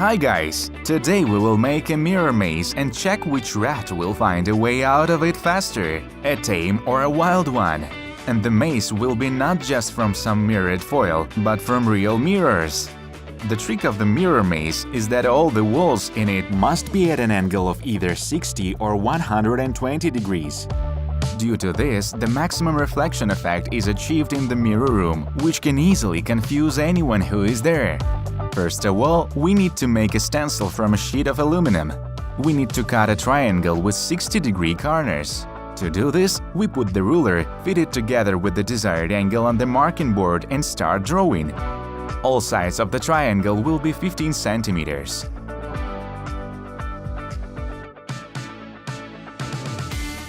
Hi guys! Today we will make a mirror maze and check which rat will find a way out of it faster, a tame or a wild one. And the maze will be not just from some mirrored foil, but from real mirrors. The trick of the mirror maze is that all the walls in it must be at an angle of either 60 or 120 degrees. Due to this, the maximum reflection effect is achieved in the mirror room, which can easily confuse anyone who is there. First of all, we need to make a stencil from a sheet of aluminum. We need to cut a triangle with 60-degree corners. To do this, we put the ruler, fit it together with the desired angle on the marking board and start drawing. All sides of the triangle will be 15 centimeters.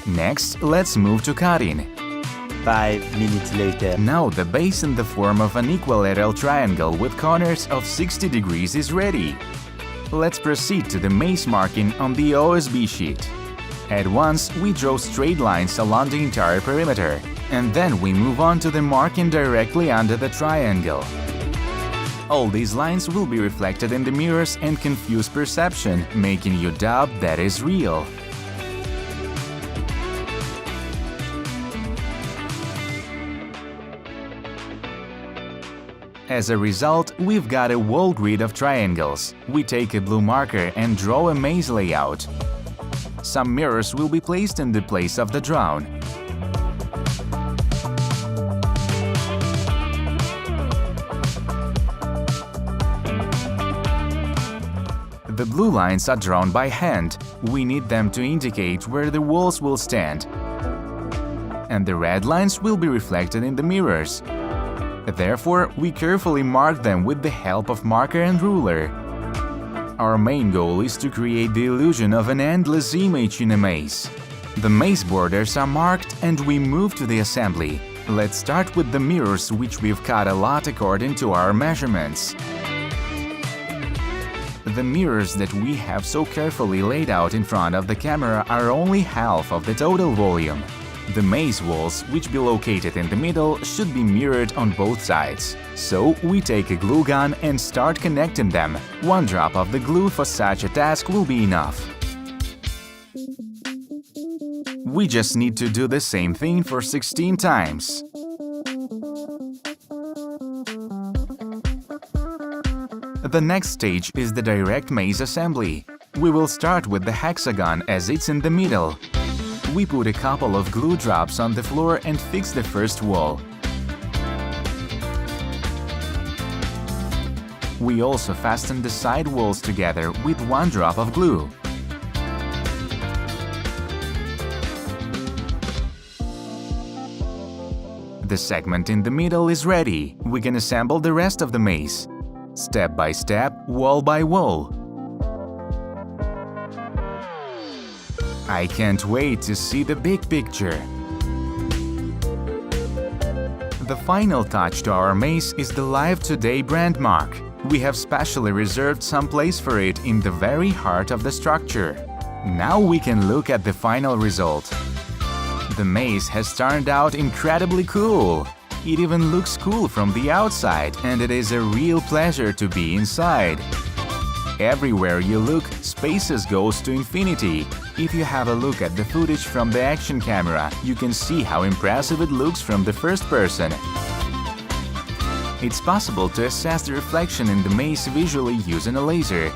Next, let's move to cutting. 5 minutes later. Now the base in the form of an equilateral triangle with corners of 60 degrees is ready. Let's proceed to the maze marking on the OSB sheet. At once, we draw straight lines along the entire perimeter, and then we move on to the marking directly under the triangle. All these lines will be reflected in the mirrors and confuse perception, making you doubt that is real. As a result, we've got a wall grid of triangles. We take a blue marker and draw a maze layout. Some mirrors will be placed in the place of the drawn. The blue lines are drawn by hand. We need them to indicate where the walls will stand. And the red lines will be reflected in the mirrors. Therefore, we carefully mark them with the help of marker and ruler. Our main goal is to create the illusion of an endless image in a maze. The maze borders are marked and we move to the assembly. Let's start with the mirrors, which we've cut a lot according to our measurements. The mirrors that we have so carefully laid out in front of the camera are only half of the total volume. The maze walls, which be located in the middle, should be mirrored on both sides. So we take a glue gun and start connecting them. One drop of the glue for such a task will be enough. We just need to do the same thing for 16 times. The next stage is the direct maze assembly. We will start with the hexagon as it's in the middle. We put a couple of glue drops on the floor and fix the first wall. We also fasten the side walls together with one drop of glue. The segment in the middle is ready. We can assemble the rest of the maze, step by step, wall by wall. I can't wait to see the big picture. The final touch to our maze is the LiveToday brand mark. We have specially reserved some place for it in the very heart of the structure. Now we can look at the final result. The maze has turned out incredibly cool. It even looks cool from the outside, and it is a real pleasure to be inside. Everywhere you look, spaces goes to infinity. If you have a look at the footage from the action camera, you can see how impressive it looks from the first person. It's possible to assess the reflection in the maze visually using a laser.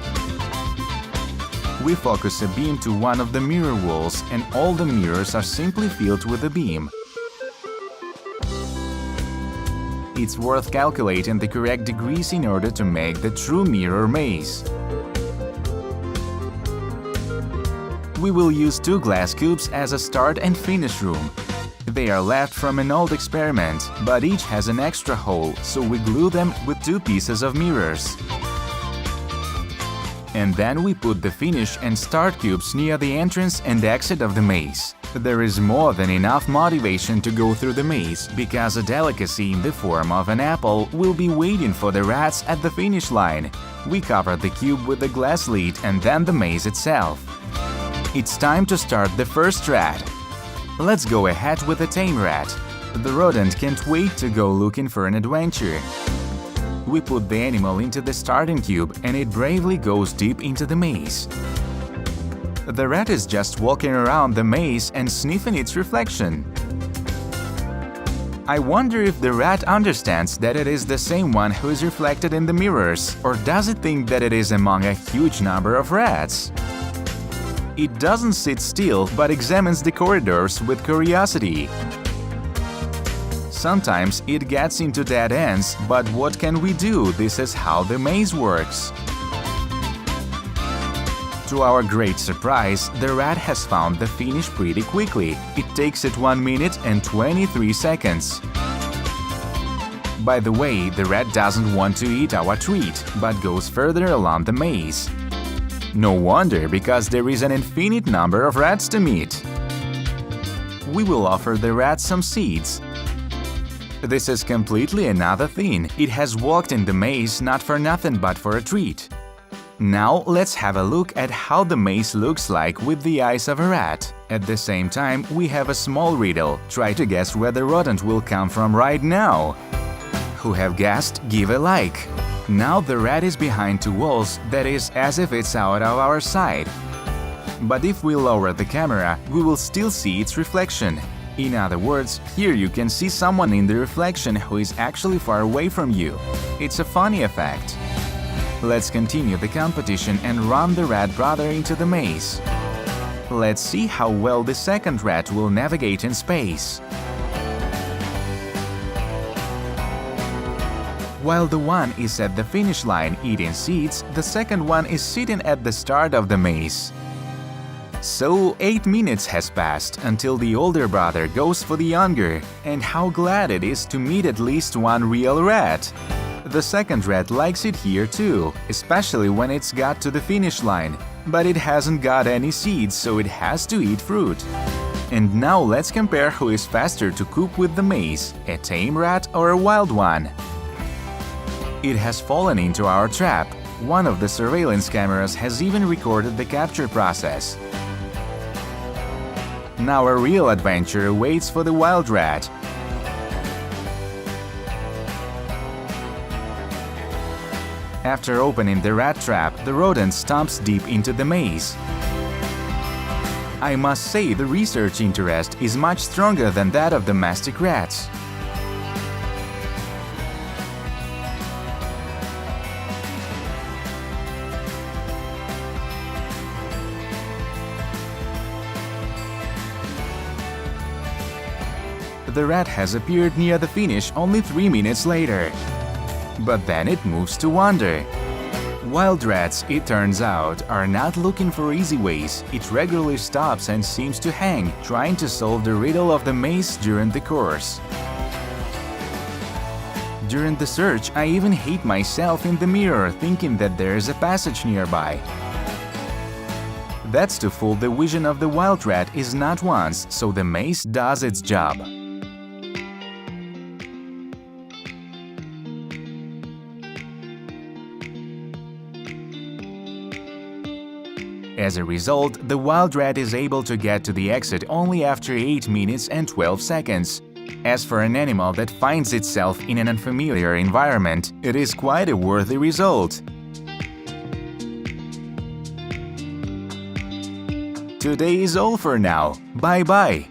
We focus a beam to one of the mirror walls, and all the mirrors are simply filled with the beam. It's worth calculating the correct degrees in order to make the true mirror maze. We will use 2 glass cubes as a start and finish room. They are left from an old experiment, but each has an extra hole, so we glue them with 2 pieces of mirrors. And then we put the finish and start cubes near the entrance and exit of the maze. There is more than enough motivation to go through the maze, because a delicacy in the form of an apple will be waiting for the rats at the finish line. We cover the cube with the glass lid and then the maze itself. It's time to start the first rat. Let's go ahead with the tame rat. The rodent can't wait to go looking for an adventure. We put the animal into the starting tube and it bravely goes deep into the maze. The rat is just walking around the maze and sniffing its reflection. I wonder if the rat understands that it is the same one who is reflected in the mirrors, or does it think that it is among a huge number of rats? It doesn't sit still, but examines the corridors with curiosity. Sometimes it gets into dead ends, but what can we do? This is how the maze works. To our great surprise, the rat has found the finish pretty quickly. It takes it 1 minute and 23 seconds. By the way, the rat doesn't want to eat our treat, but goes further along the maze. No wonder, because there is an infinite number of rats to meet. We will offer the rat some seeds. This is completely another thing. It has walked in the maze not for nothing but for a treat. Now let's have a look at how the maze looks like with the eyes of a rat. At the same time, we have a small riddle. Try to guess where the rodent will come from right now. Who have guessed, give a like. Now the rat is behind two walls, that is, as if it's out of our sight. But if we lower the camera, we will still see its reflection. In other words, here you can see someone in the reflection who is actually far away from you. It's a funny effect. Let's continue the competition and run the rat brother into the maze. Let's see how well the second rat will navigate in space. While the one is at the finish line eating seeds, the second one is sitting at the start of the maze. So 8 minutes has passed until the older brother goes for the younger, and how glad it is to meet at least one real rat. The second rat likes it here too, especially when it's got to the finish line, but it hasn't got any seeds, so it has to eat fruit. And now let's compare who is faster to cope with the maze, a tame rat or a wild one. It has fallen into our trap. One of the surveillance cameras has even recorded the capture process. Now a real adventure awaits for the wild rat. After opening the rat trap, the rodent stomps deep into the maze. I must say the research interest is much stronger than that of domestic rats. The rat has appeared near the finish only 3 minutes later. But then it moves to wander. Wild rats, it turns out, are not looking for easy ways. It regularly stops and seems to hang, trying to solve the riddle of the maze during the course. During the search, I even hate myself in the mirror, thinking that there is a passage nearby. That's to fool the vision of the wild rat is not once, so the maze does its job. As a result, the wild rat is able to get to the exit only after 8 minutes and 12 seconds. As for an animal that finds itself in an unfamiliar environment, it is quite a worthy result. Today is all for now. Bye-bye!